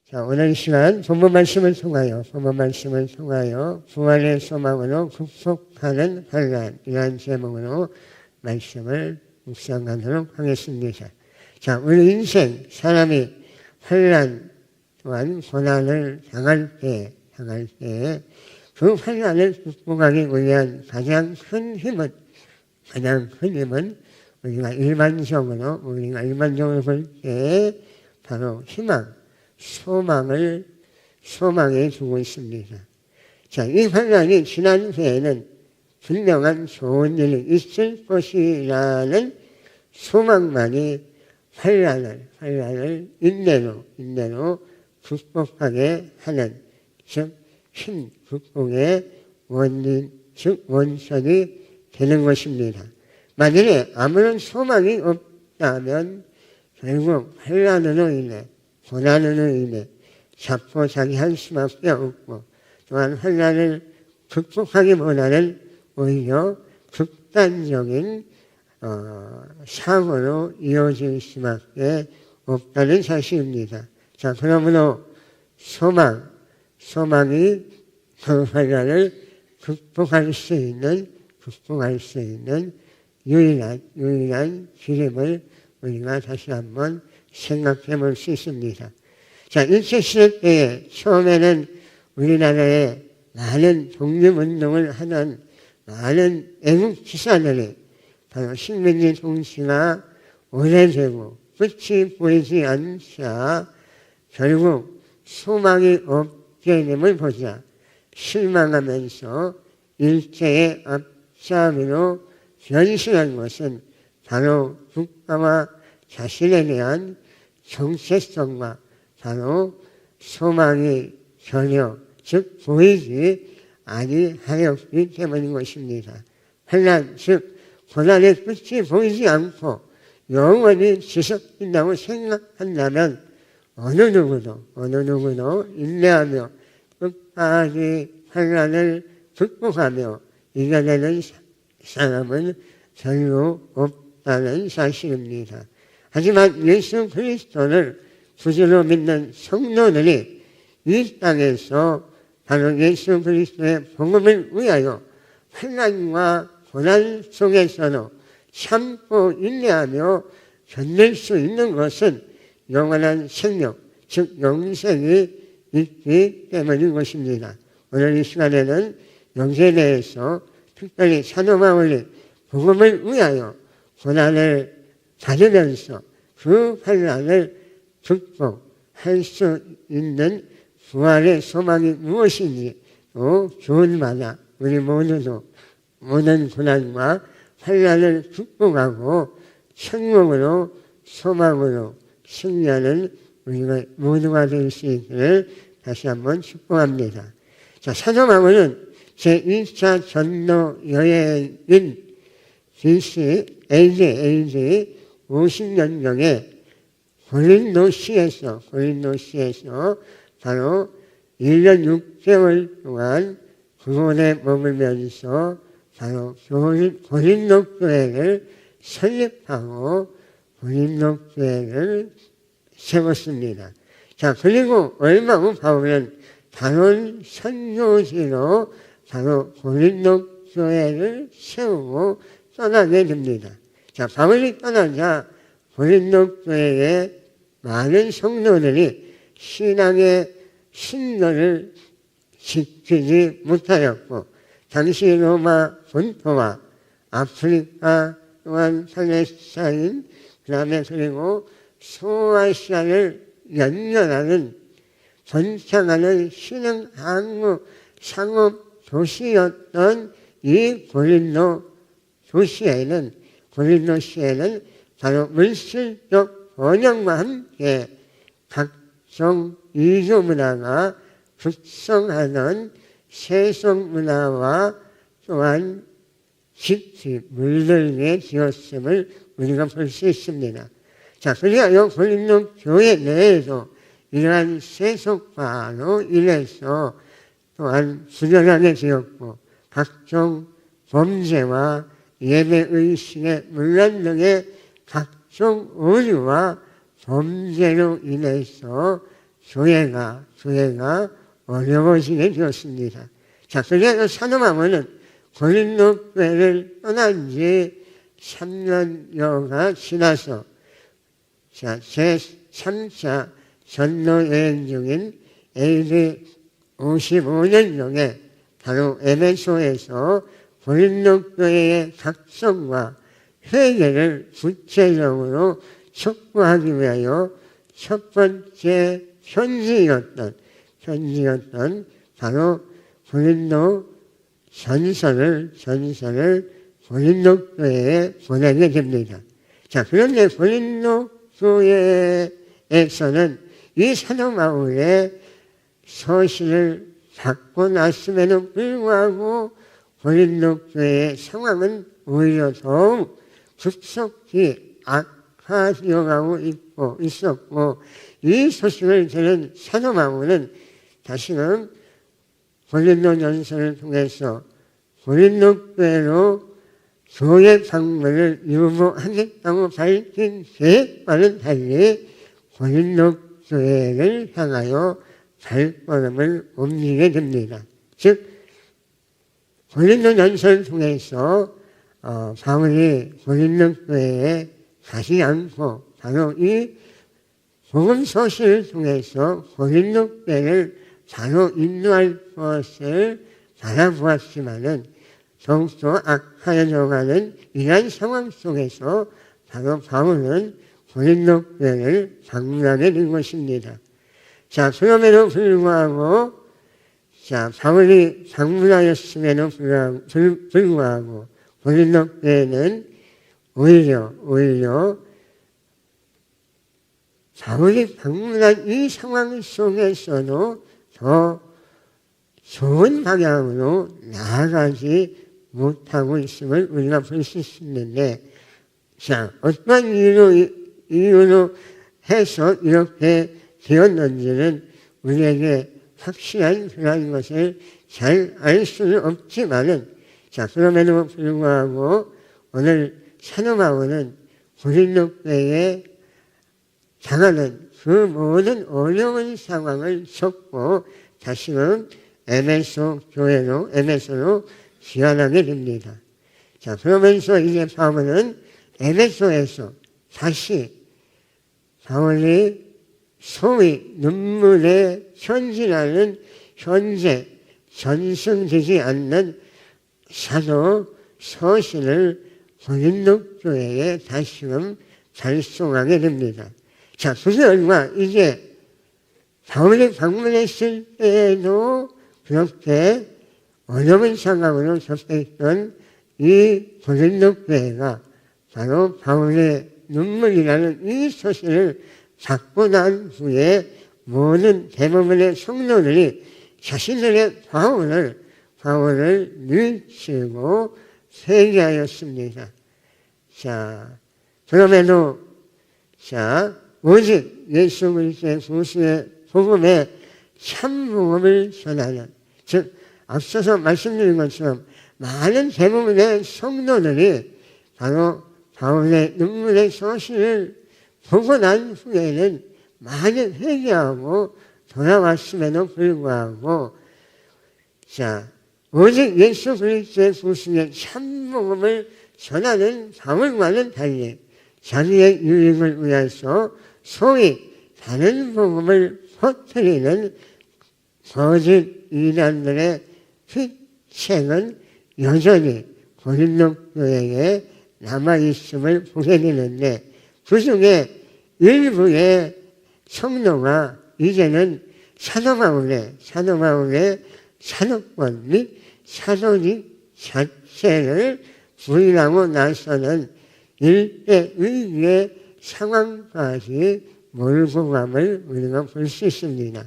자, 오늘 이 시간 본문 말씀을 통하여 부활의 소망으로 극복하는 환난, 이러한 제목으로 말씀을 묵상하도록 하겠습니다. 자, 우리 인생 사람이 환난 또한 고난을 당할 때 그 환난을 극복하기 위한 가장 큰 힘은 우리가 일반적으로 볼 때 바로 희망, 소망에 두고 있습니다. 자, 이 환난이 지난 후에는 분명한 좋은 일이 있을 것이라는 소망만이 환난을 인내로 극복하게 하는, 즉 힘 극복의 원인, 즉 원천이 되는 것입니다. 만일에 아무런 소망이 없다면 결국 환난으로 인해, 고난으로 인해 자포자기할 수밖에 없고, 또한 환난을 극복하기보다는 오히려 극단적인 사고로 이어질 수밖에 없다는 사실입니다. 자, 그러므로 소망이 그 환난을 극복할 수 있는 유일한 길임을 우리가 다시 한번 생각해 볼 수 있습니다. 자, 일제시대 때에 처음에는 우리나라에 많은 독립운동을 하던 많은 애국 지사들이 바로 식민지 통치가 오래되고 끝이 보이지 않자 결국 소망이 없게 됨을 보자 실망하면서 일제의 앞잡이로 변신한 것은 바로 국가와 자신에 대한 정체성과 바로 소망이 전혀 즉 보이지 아니하였기 때문인 것입니다. 환난 즉 고난의 끝이 보이지 않고 영원히 지속된다고 생각한다면 어느 누구도 인내하며 끝까지 환난을 극복하며 이겨내는 사람은 별로 없다는 사실입니다. 하지만 예수 그리스도를 구주로 믿는 성도들이 이 땅에서 바로 예수 그리스도의 복음을 위하여 환난과 고난 속에서도 참고 인내하며 견딜 수 있는 것은 영원한 생명, 즉 영생이 있기 때문인 것입니다. 오늘 이 시간에는 영생에 대해서 특별히 사도 바울이 복음을 위하여 고난을 받으면서 그 환난을 극복할 수 있는 부활의 소망이 무엇인지 교훈마다 우리 모두도 모든 고난과 환난을 극복하고 천국으로 소망으로 승리하는 우리가 모두가 될 수 있기를 다시 한번 축복합니다. 자, 사도 바울은 제1차 전도 여행인 BC AD 50년경에 고린도시에서 바로 1년 6개월 동안 그곳에 머물면서 바로 고린도 교회를 설립하고 고린도 교회를 세웠습니다. 자, 그리고 얼마 후 바울은 다른 선교지로 바로 고린도 교회를 세우고 떠나게 됩니다. 자, 바울이 떠나자 고린도 교회에 많은 성도들이 신앙의 신도를 지키지 못하였고, 당시 로마 본토와 아프리카 또한 팔레스타인, 그리고 소아시아를 연결하는 번창하는 신흥 항구 상업 도시였던 이 고린도 시에는 바로 물질적 번영과 함께 각종 이주 문화가 극성하던 세속 문화와 또한 깊이 물들게 되었음을 우리가 볼 수 있습니다. 자, 그리하여 고린도 교회 내에도 이러한 세속화로 인해서 또한 부정하게 되었고, 각종 범죄와 예배의식의 문란 등의 각종 오류와 범죄로 인해서 교회가 어려워지게 되었습니다. 자, 그래서 사도 바울은 고린도 교회를 떠난 지 3년여가 지나서 제3차 전도 여행 중인 AD 55년경에 바로 에베소에서 고린도 교회의 각성과 회개를 구체적으로 촉구하기 위하여 첫 번째 편지였던 바로 고린도 전서를 고린도 교회에 보내게 됩니다. 자, 그런데 고린도 교회에서는 이 사도 바울의 서신을 받고 났음에도 불구하고 고린도 교회의 상황은 오히려 더욱 급속히 악화되어가고 있었고, 이 소식을 들은 사도 바울은 다시금 고린도전서를 통해서 고린도 교회로 교회 방문을 유보하겠다고 밝힌 계획과는 달리 고린도 교회를 향하여 발걸음을 옮기게 됩니다. 즉 고린도전서를 통해서 바울이 고린도 교회에 가지 않고 바로 이 복음 소식을 통해서 고린도 교회를 바로 인도할 것을 바라보았지만은 더욱더 악화되어가는 이러한 상황 속에서 바로 바울은 고린도 교회를 방문하게 된 것입니다. 자, 그럼에도 불구하고 바울이 방문하였음에도 불구하고 고린도 교회는 오히려 바울이 방문한 이 상황 속에서도 더 좋은 방향으로 나아가지 못하고 있음을 우리가 볼 수 있는데, 자, 어떤 이유로 해서 이렇게 되었는지는 우리에게 확실한 그런 것을 잘 알 수는 없지만은, 자, 그럼에도 불구하고 오늘 사도 바울은 고린도 교회에 당하는 그 모든 어려운 상황을 겪고 다시금 에베소로 귀환하게 됩니다. 자, 그러면서 이제 바울은 에베소에서 다시 바울이 소위 눈물의 편지라는 현재 전승되지 않는 사도 서신을 고린도 교회에 다시금 발송하게 됩니다. 자, 그 결과 이제 바울이 방문했을 때에도 그렇게 어려운 상황으로 접했던 이 고린도 교회가 바로 바울의 눈물이라는 이 소식을 받고 난 후에 모든 대부분의 성도들이 자신들의 바울을 밀치고 회개하였습니다. 자, 그럼에도 오직 예수 그리스도의 구수의 복음에 참 복음을 전하는, 즉 앞서서 말씀드린 것처럼 많은 대부분의 성도들이 바로 바울의 눈물의 소식을 보고 난 후에는 많이 회개하고 돌아왔음에도 불구하고 오직 예수 그리스도의 구수의 참 복음을 전하는 바울과는 달리 자기의 유익을 위해서 소위 다른 복음을 퍼뜨리는 거짓 이단들의 휘책은 여전히 고린도 교회에 남아있음을 보게 되는데, 그 중에 일부의 성도가 이제는 사도 바울의 사도권 및 사도직 자체를 부인하고 나서는 일대의의 상황까지 몰고 감을 우리가 볼 수 있습니다.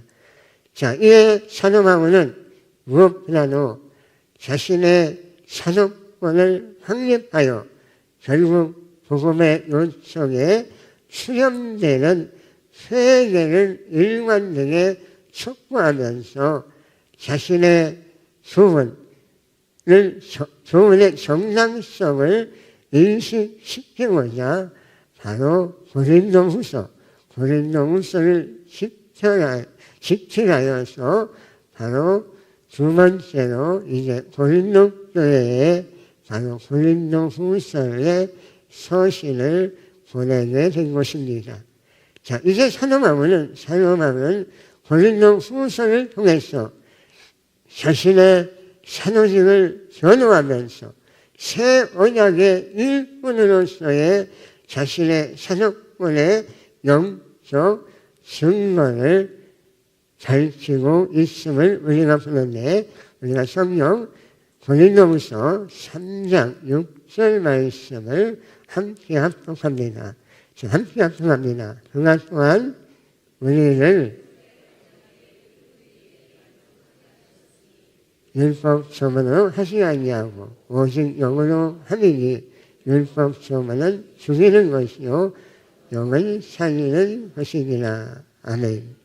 자, 이에 사도 바울은 무엇보다도 자신의 사도권을 확립하여 결국 복음의 요청에 수렴되는 회개를 일관되게 촉구하면서 자신의 교훈의 정당성을 인식시키고자 바로 고린도후서를 지키라여서 바로 두 번째로 이제 고린도 교회에 바로 고린도 후서의 서신을 보내게 된 것입니다. 자, 이제 사도 바울은 고린도 후서를 통해서 자신의 사도직을 변호하면서 새 언약의 일꾼으로서의 자신의 사도권의 영적 증거를 밝히고 있음을 우리가 보는데, 우리가 성경 고린도후서 3장 6절 말씀을 함께 합독합니다. 그가 또한 우리를 율법서문으로 하지 아니하고 오직 영으로 하느니 율법서문은 죽이는 것이요 영은 살리는 것이니라. 아멘.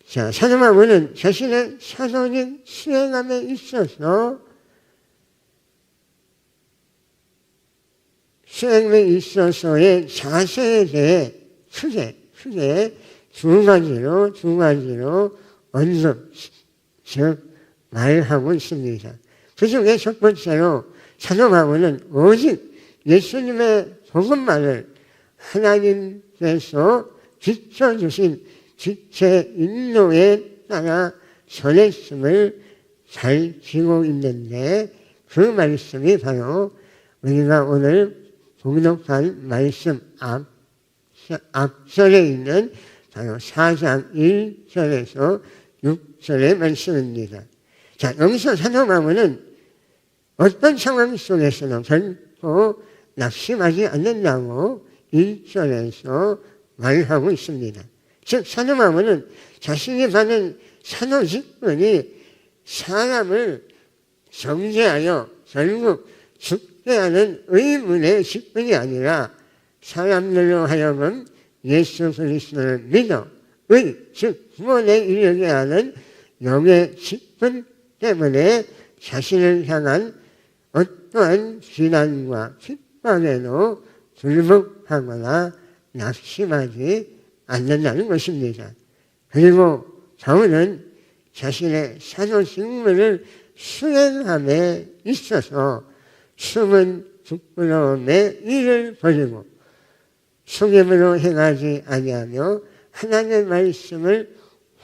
자, 사도 바울은 자신의 사도직 수행함에 있어서의 자세에 대해 크게 두 가지로 언급, 즉 말하고 있습니다. 그 중에 첫 번째로 사도 바울은 오직 예수님의 복음만을 하나님께서 비춰주신 지체 인도에 따라 전했음을 밝히고 있는데, 그 말씀이 바로 우리가 오늘 봉독한 말씀 앞절에 있는 바로 4장 1절에서 6절의 말씀입니다. 자, 여기서 사도 바울은 어떤 상황 속에서는 결코 낙심하지 않는다고 1절에서 말하고 있습니다. 즉, 사도 바울은 자신이 받은 사도 직분이 사람을 정죄하여 결국 죽게 하는 의문의 직분이 아니라 사람들로 하여금 예수 그리스도를 믿어 즉 구원에 이르게 하는 영의 직분 때문에 자신을 향한 어떠한 비난과 핍박에도 불복하거나 낙심하지 않는다는 것입니다. 그리고 바울은 자신의 사도 직분을 수행함에 있어서 숨은 부끄러움에 이를 버리고 속임으로 행하지 아니하며 하나님의 말씀을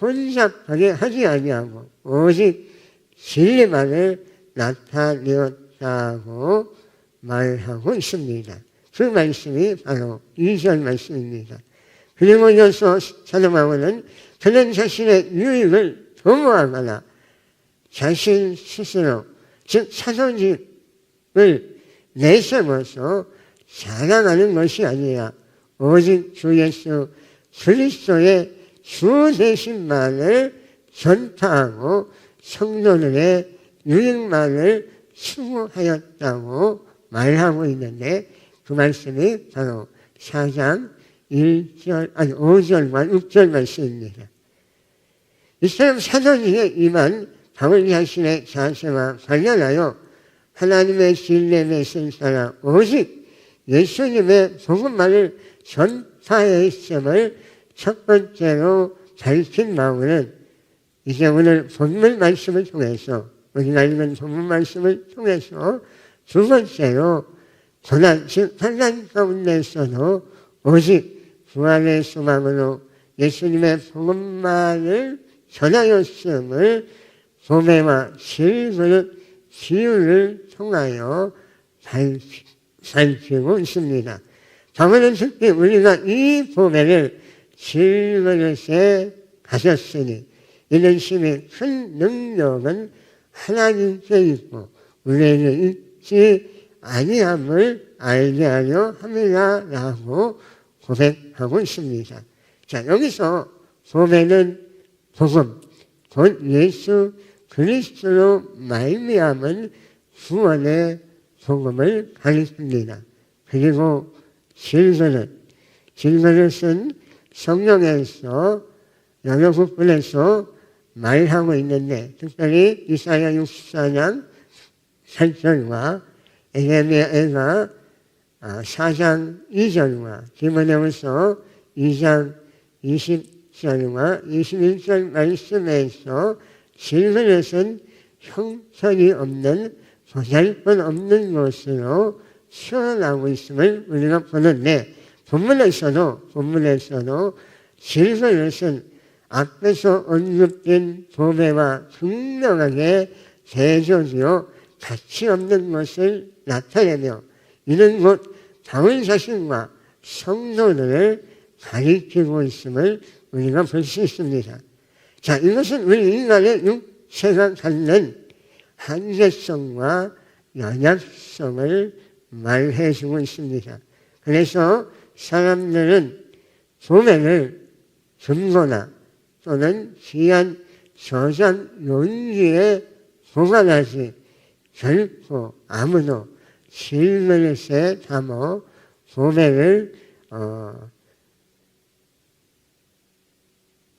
혼잡하게 하지 아니하고 오직 진리만을 나타내었다고 말하고 있습니다. 그 말씀이 바로 2절 말씀입니다. 그리고 이어서 사도 바울은 그는 자신의 유익을 도모하거나 자신 스스로 즉 사도직을 내세워서 자랑하는 것이 아니라 오직 주 예수 그리스도의 주 되신만을 전파하고 성도들의 유익만을 추구하였다고 말하고 있는데, 그 말씀이 바로 4장 5절과 6절 말씀입니다. 이처럼 사도직에 임한 바울 자신의 자세와 관련하여 하나님의 진리에 쓴 사람 오직 예수님의 복음만을 전파했음을 첫 번째로 밝힌 바울은 이제 오늘 본문 말씀을 통해서, 우리가 읽은 본문 말씀을 통해서 두 번째로 고난, 즉 환난 가운데서도 오직 부활의 소망으로 예수님의 복음만을 전하였음을 보배와 질그릇 비유를 통하여 밝히고 있습니다. 바울은 특히 우리가 이 보배를 질그릇에 가졌으니 이는 심히 큰 능력은 하나님께 있고 우리에게 있지 아니함을 알게 하려 함이라라고 고백하고 있습니다. 자, 여기서 보배는 복음, 곧 예수 그리스도로 말미암은 구원의 복음을 가리킵니다. 그리고 질그릇은 성경에서 여러 부분에서 말하고 있는데, 특별히 이사야 64장 8절과 에레미야 4장 2절과 디모데후서 2장 20절과 21절 말씀에서 질그릇은 형편이 없는 보잘것없는 것으로 표현하고 있음을 우리가 보는데 본문에서도 질그릇은 앞에서 언급된 보배와 분명하게 대조되어 가치 없는 것을 나타내며 이는 곧 바울 자신과 성도들을 가리키고 있음을 우리가 볼 수 있습니다. 자, 이것은 우리 인간의 육체가 갖는 한계성과 연약성을 말해주고 있습니다. 그래서 사람들은 보배를 금고나 또는 귀한 저장 용기에 보관하지 결코 아무도 질그릇에 담아 보배를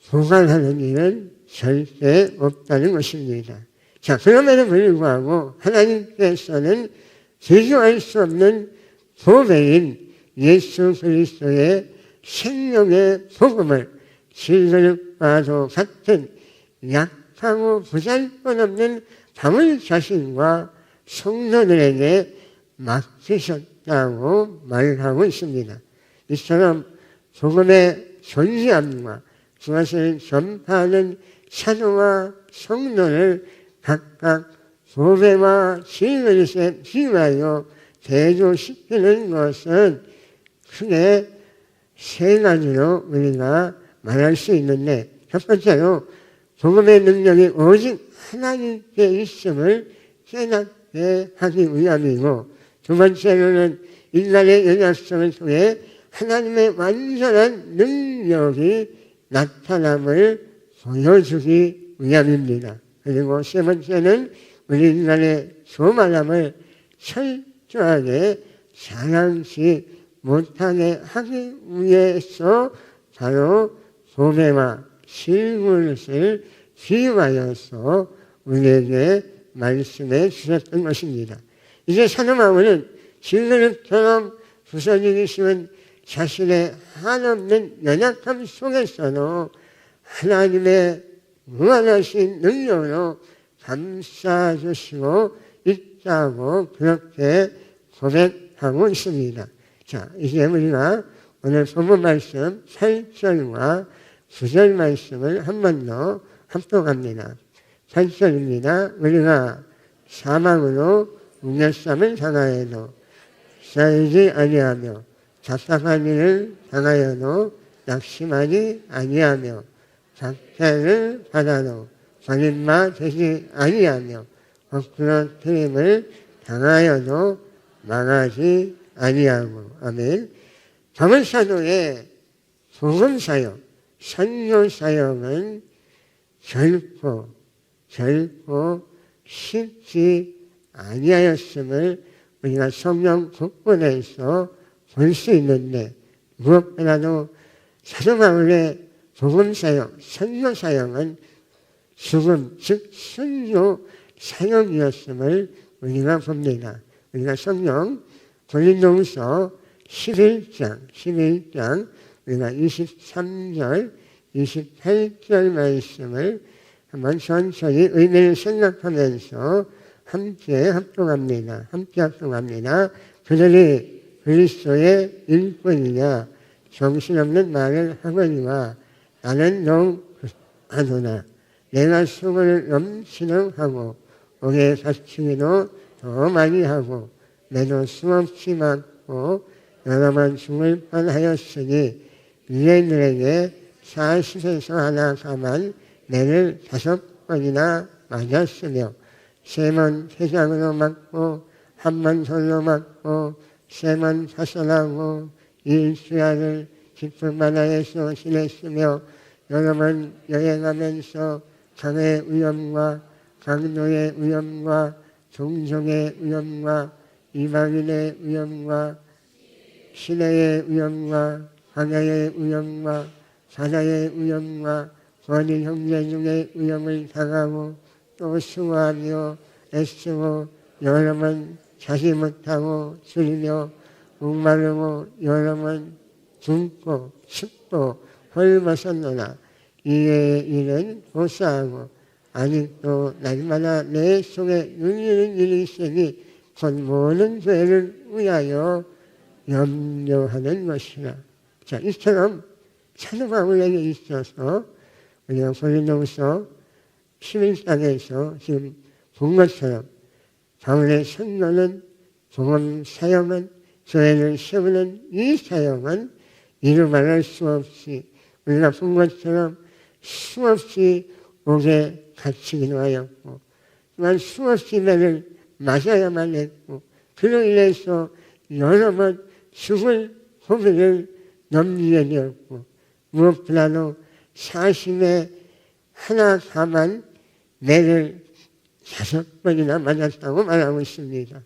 보관하는 일은 절대 없다는 것입니다. 자, 그럼에도 불구하고 하나님께서는 비교할 수 없는 보배인 예수 그리스도의 생명의 복음을 질그릇과도 같은 약하고 보잘것없는 바울 자신과 성도들에게 맡기셨다고 말하고 있습니다. 이처럼 복음의 존재함과 그것을 전파하는 사도와 성도를 각각 보배와 질그릇에 비유하여 대조시키는 것은 크게 세 가지로 우리가 말할 수 있는데, 첫 번째로 복음의 능력이 오직 하나님께 있음을 깨닫게 하기 위함이고, 두 번째로는 인간의 연약성을 통해 하나님의 완전한 능력이 나타남을 보여주기 위함입니다. 그리고 세 번째는 우리 인간의 교만함을 철저하게 자랑치 못하게 하기 위해서 바로 보배와 질그릇을 비유하여서 우리에게 말씀해 주셨던 것입니다. 이제 사도 바울은 질그릇처럼 부서지기 쉬운 자신의 한없는 연약함 속에서도 하나님의 무한하신 능력으로 감싸주시고 있다고 그렇게 고백하고 있습니다. 자, 이제 우리가 오늘 본문 말씀 8절과 9절 말씀을 한 번 더 합독합니다. 8절입니다. 우리가 사망으로 웅렬쌈을 당하여도 살지 아니하며 답답한 일을 당하여도 낙심하지 아니하며 박해를 받아도 버림마 되지 아니하며 거꾸로 트림을 당하여도 망하지 아니하고. 아멘. 바울 사도의 복음 사역, 선교 사역은 결코 쉽지 아니하였음을 우리가 성경 곳곳에서 볼 수 있는데, 무엇보다도 사도 바울의 복음 사역, 선교 사역은 죽음, 즉 순교 사역이었음을 우리가 봅니다. 우리가 성경 고린도후서 11장 우리가 23절, 28절 말씀을 한번 천천히 의미를 생각하면서 함께 합동합니다. 그들이 그리스도의 일꾼이냐 정신없는 말을 하거니와 나는 너무 하노나 내가 수고를 넘치는 하고 오래 다치기도 더 많이 하고 매도 수없이 많고 여러 번 죽을 뻔하였으니 유대인들에게 40에서 하나 가만 매를 5번이나 맞았으며 3번 회장으로 맞고 1번 돌로 맞고 3번 사선하고 일주일을 깊은 바다에서 지냈으며 여러 번 여행하면서 강의 위험과 강도의 위험과 종족의 위험과 이방인의 위험과 시내의 위험과 광야의 위험과 바다의 위험과 모든 형제 중의 위험을 당하고 또 수고하며 애쓰고 여러 번 자지 못하고 줄이며 목마르고 여러 번 굶고 춥고 헐벗었노나 이의 일은 고사하고 아직도 날마다 내 속에 눌리는 일이 있으니 곧 모든 죄를 위하여 염려하는 것이라. 자, 이처럼 사도 바울에게 있어서 우리가 고린도후서 11장에서 지금 본 것처럼 바울의 선교는 복음 사역은 교회를 세우는 이 사역은 이루 말할 수 없이 우리가 본 것처럼 수없이 옥에 갇히기도 하였고 또한 수없이 매를 맞아야만 했고 그로 인해서 여러 번 죽을 고비를 넘기게 되었고 무엇보다도 사심에 하나 다만 매를 5번이나 맞았다고 말하고 있습니다.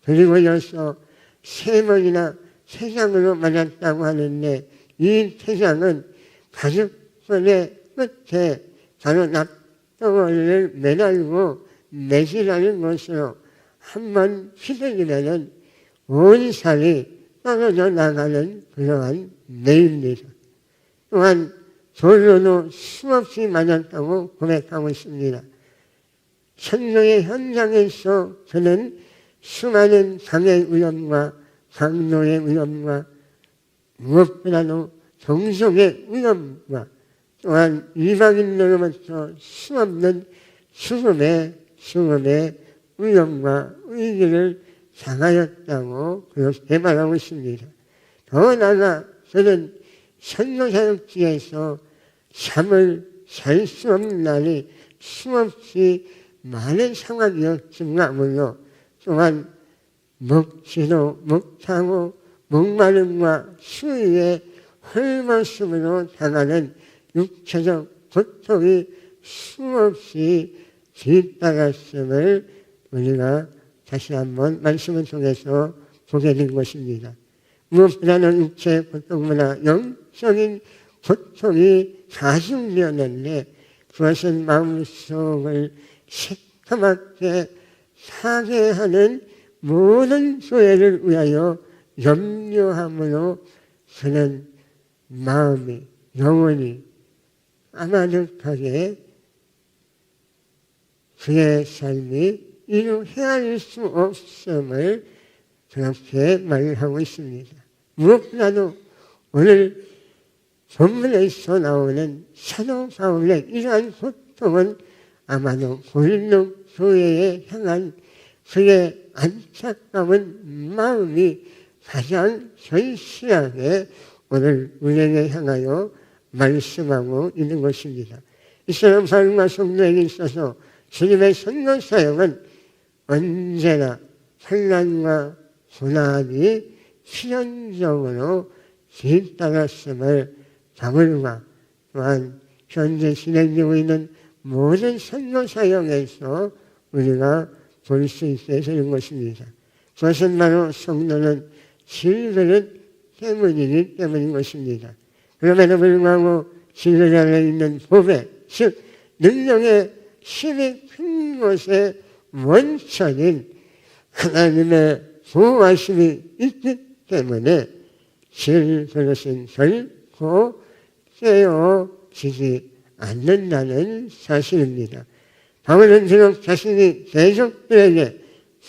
그리고 이어서 3번이나 태장으로 맞았다고 하는데 이 태장은 5번의 끝에 바로 납덩어리를 매달고 매질하는 것으로 한번 휘둘리면 온 살이 떨어져 나가는 그러한 매입니다. 또한 돌로도 수없이 맞았다고 고백하고 있습니다. 천명의 현장에서 그는 수많은 강의 위험과 강도의 위험과 무엇보다도 동족의 위험과 또한 이방인으로부터 수없는 죽음의 위험과 위기를 당하였다고 그렇게 말하고 있습니다. 더 나아가 그는 선교사역지에서 잠을 잘 수 없는 날이 수없이 많은 상황이었지만으로 또한 먹지도 못하고 목마름과 수위에 헐벗음으로 당하는 육체적 고통이 수없이 뒤따랐음을 우리가 다시 한번 말씀을 통해서 보게 된 것입니다. 무엇보다는 육체의 고통보다 영적인 고통이 가중되었는데 그것은 마음속을 새까맣게 사게 하는 모든 소외를 위하여 염려함으로 그는 마음이 영혼이 까마득하게 그의 삶이 이루 헤아릴 수 없음을 그렇게 말하고 있습니다. 무엇보다도 오늘 본문에서 나오는 사도 바울의 이러한 고통은 아마도 고린도 교회에 향한 그의 안타까운 마음이 가장 절실하게 오늘 우리에게 향하여 말씀하고 있는 것입니다. 이스라엘 바울과 성도에게 있어서 주님의 선교 사역은 언제나 환난과 고난이 필연적으로 뒤따랐음을 바울과 또한 현재 진행되고 있는 모든 선교 사역에서 우리가 볼 수 있게 되는 것입니다. 그것은 바로 성도는 질그릇 때문이기 때문인 것입니다. 그럼에도 불구하고 질그릇 안에 있는 보배, 즉 능력의 힘이 큰 것의 원천인 하나님의 보호하심이 있기 때문에 질그릇은 결코 깨어지지 않는다는 사실입니다. 바울은 비록 자신이 대적들에게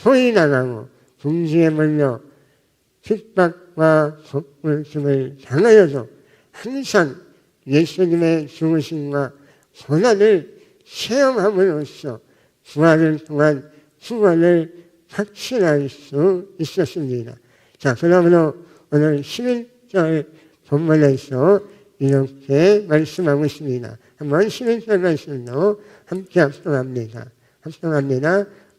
포위당하고 궁지에 몰려 핍박과 고통을 당하여도 항상 예수님의 죽으심과 고난을 체험함으로써 부활을 통한 구원을 확신할 수 있었습니다. 자, 그러므로 오늘 11절 본문에서 이렇게 말씀하고 있습니다. 한번 11절 말씀도 함께 합성합니다.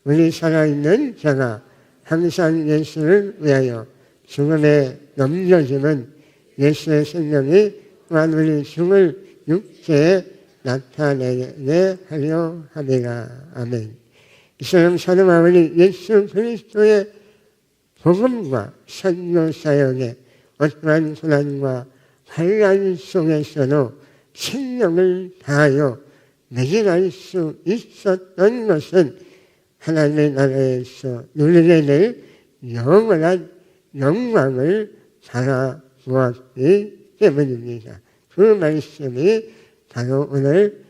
우리 살아있는 자가 항상 예수를 위하여 죽음에 넘겨지는 예수의 생명이 또한 우리 죽을 육체에 나타내게 하려 함이라. 아멘. 이처럼 사도 바울이 예수 그리스도의 복음과 선교 사역에 어떠한 고난과 환난 속에서도 생명을 다하여 매진할 수 있었던 것은 하나님의 나라에서 누리게 될 영원한 영광을 바라보았기 때문입니다. 그 말씀이 바로 오늘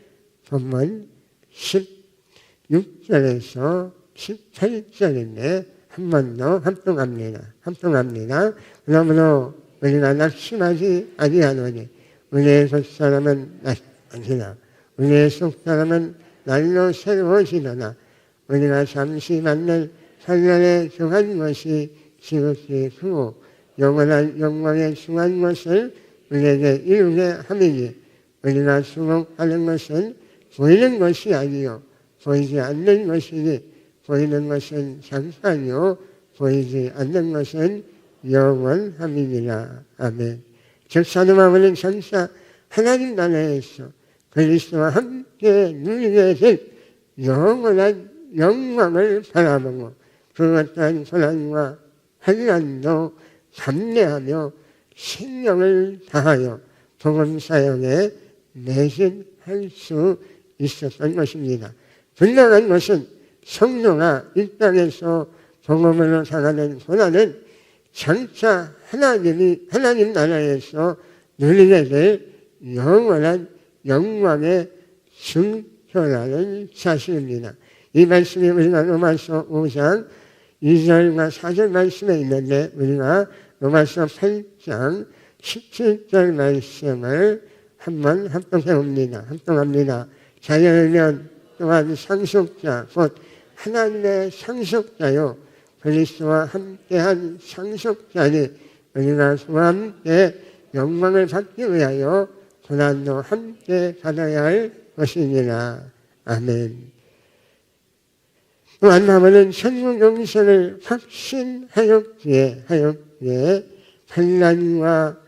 본문 16절에서 18절인데 한 번 더 합동합니다. 그러므로 우리가 낙심하지 아니하노니 우리의 속사람은 낙심하지나 우리의 속사람은 날로 새로워지려나 우리가 잠시 만날 살날에 정한 것이 지극히 크고 영원한 영광에 중한 것을 우리에게 이루게 함이니 우리가 수고하는 것은 보이는 것이 아니요 보이지 않는 것이니 보이는 것은 잠깐이요 보이지 않는 것은 영원함이니라. 아멘. 즉 사도 바울은 장차 하나님 나라에서 그리스도와 함께 누리게 될 영원한 영광을 바라보고 그 어떠한 고난과 환난도 감내하며 신령을 다하여 복음 사역에 매진할 수 있었던 것입니다. 분명한 것은 성도가 이 땅에서 복음으로 살아가는 고난은 장차 하나님 나라에서 누리게 될 영원한 영광의 증표라는 사실입니다. 이 말씀이 우리가 로마서 5장 2절과 4절 말씀에 있는데 우리가 로마서 8장 17절 말씀을 한번 합동합니다. 자녀면 또한 상속자 곧 하나님의 상속자요 그리스도와 함께한 상속자니 우리가 그와 함께 영광을 받기 위하여 고난도 함께 받아야 할 것이니라. 아멘. 또한 바울은 천국 영생을 확신하였기에 환난과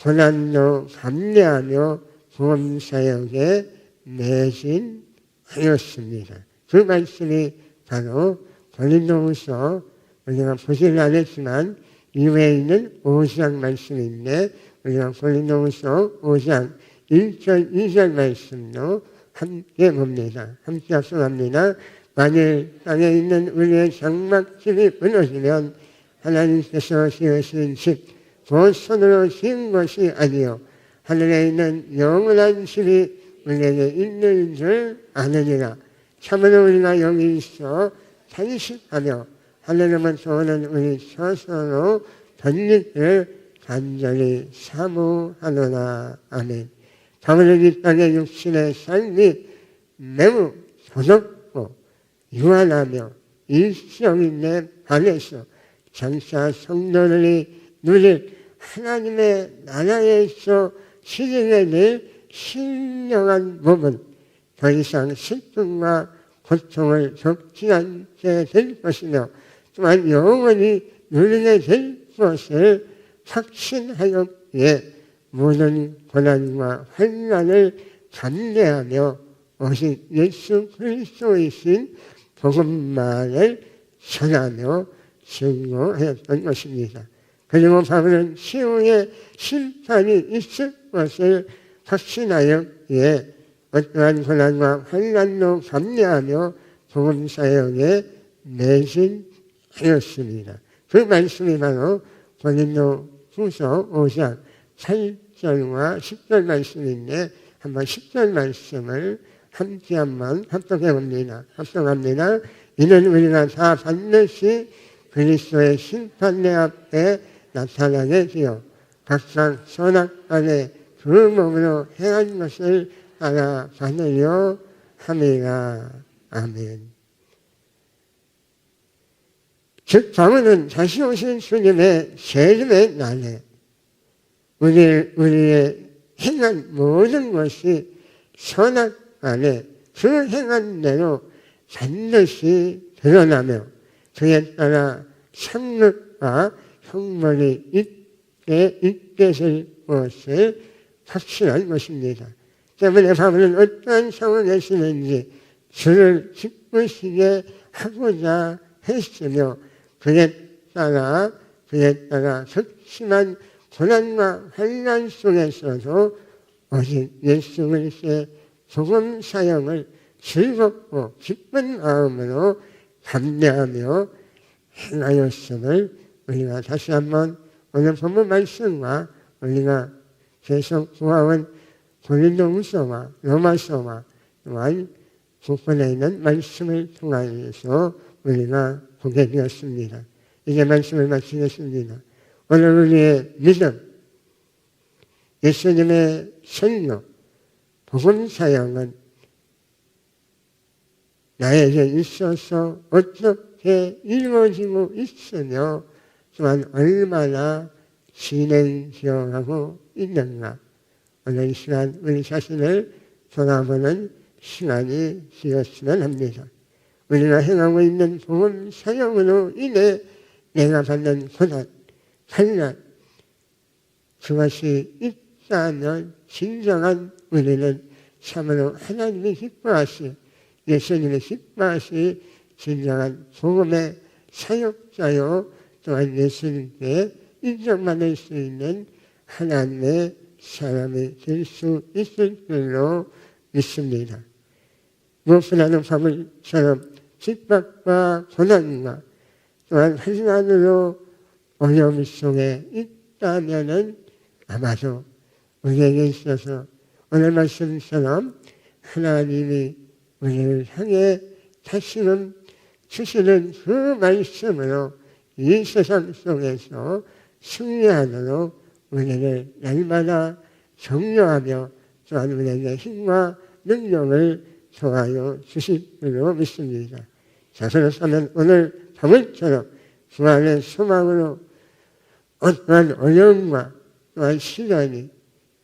고난도 감내하며 복음 사역에 매진하였습니다. 그 말씀이 바로 고린도후서 우리가 보지는 않았지만 이외에 있는 5장 말씀인데 우리가 고린도후서 5장 1절 2절 말씀도 함께 봅니다. 함께 합성합니다. 만일 땅에 있는 우리의 장막집이 무너지면 하나님께서 지으신 집 곧 손으로 지은 것이 아니요 하늘에 있는 영원한 집이 우리에게 있는 줄 아느니라. 참으로 우리가 여기 있어 탄식하며 하늘로부터 오는 우리 스스로 덧일을 간절히 사모하노라. 아멘. 바울은 이 땅의 육신의 삶이 매우 더럽고 유한하며 일시적인데 반해서 장차 성도들이 누릴 하나님의 나라에서 실행해 낼 신령한 몸은 더 이상 슬픔과 고통을 겪지 않게 될 것이며 또한 영원히 누리게 될 것을 확신하였기에 모든 고난과 환난을 감내하며 오직 예수 그리스도이신 복음만을 전하며 증거하였던 것입니다. 그리고 바울은 시온의 심판이 있을 것을 확신하였기에 어떠한 고난과 환난도 감내하며 복음 사역에 매진하였습니다. 그 말씀이 바로 고린도후서 5장 8절과 10절 말씀인데 한번 10절 말씀을 함께 한번 합독합니다. 이는 우리가 다 반드시 그리스도의 심판대 앞에 나타나게 되어 각각 선악간에 그 몸으로 행한 것을 알아받으려 함이라. 아멘. 즉 바울은 다시 오신 주님의 재림의 날에 우리의 행한 모든 것이 선악간에 그 행한 대로 반드시 드러나며 그에 따라 상급과 형벌이 있게 될 것을 확신한 것입니다. 때문에 바울은 어떠한 상황에 있는지 주를 기쁘시게 하고자 했으며 그에 따라 극심한 고난과 환난 속에서도 오직 예수 그리스도의 복음 사역을 즐겁고 기쁜 마음으로 감내하며 행하였음을 우리가 다시 한번 오늘 본문 말씀과 우리가 계속 보아온 고린도후서와 로마서와 또한 국권에 있는 말씀을 통하여서 우리가 보게 되었습니다. 이제 말씀을 마치겠습니다. 오늘 우리의 믿음, 예수님의 설교, 복음 사역은 나에게 있어서 어떻게 이루어지고 있으며 또한 얼마나 진행되어가고 있는가. 오늘 이 시간 우리 자신을 돌아보는 시간이 되었으면 합니다. 우리가 행하고 있는 복음 사역으로 인해 내가 받는 고난, 환난, 그것이 있다면 진정한 우리는 참으로 하나님이 기뻐하시, 예수님이 기뻐하시 진정한 복음의 사역자요 또한 예수님께 인정받을 수 있는 하나님의 사람이 될 수 있을 줄로 믿습니다. 무엇보다도 바울처럼 핍박과 고난과 또한 환난으로 어려움 속에 있다면은 아마도 우리에게 있어서 오늘 말씀처럼 하나님이 우리를 향해 다시금 주시는 그 말씀으로 이 세상 속에서 승리하도록 우리를 날마다 격려하며 또한 우리에게 힘과 능력을 더하여 주실 줄로 믿습니다. 자, 그렇다면 오늘 바울처럼 부활의 소망으로 어떠한 어려움과 또한 시련이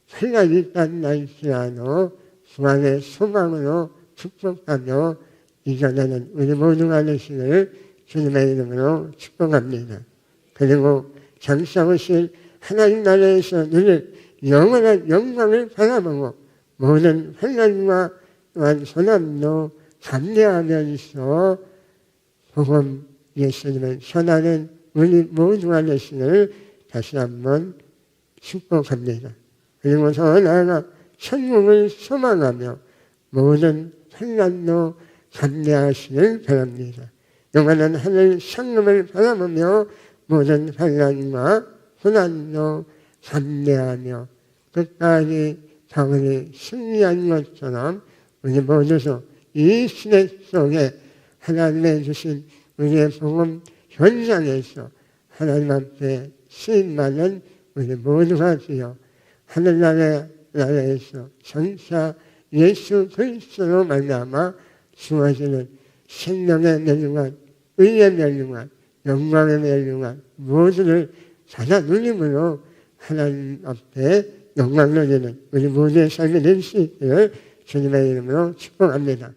환난이 있다는 날지라도 부활의 소망으로 축복하며 이겨내는 우리 모두가 되시기를 주님의 이름으로 축복합니다. 그리고 잠시 오실 하나님 나라에서 누릴 영원한 영광을 바라보고 모든 환난과 또한 고난도 감내하면서 복음 예수님을 전하는 우리 모두가 되시기를 다시 한번 축복합니다. 그리고 더 나아가 천국을 소망하며 모든 환난도 감내하시길 바랍니다. 영원한 하늘 상급을 바라보며 모든 환난과 고난도 감내하며 끝까지 바울이 승리한 것처럼 우리 모두도 이 시대 속에 하나님의 주신 우리의 복음 현장에서 하나님 앞에 쓰임받는 우리 모두가 되어 하늘나라에서 전사 예수 그리스도로 말미암아 주어지는 생명의 멸류관, 의의 멸류관, 영광의 멸류관 모두를 받아 누림으로 하나님 앞에 영광 돌리는 우리 모두의 삶이 될 수 있기를 주님의 이름으로 축복합니다.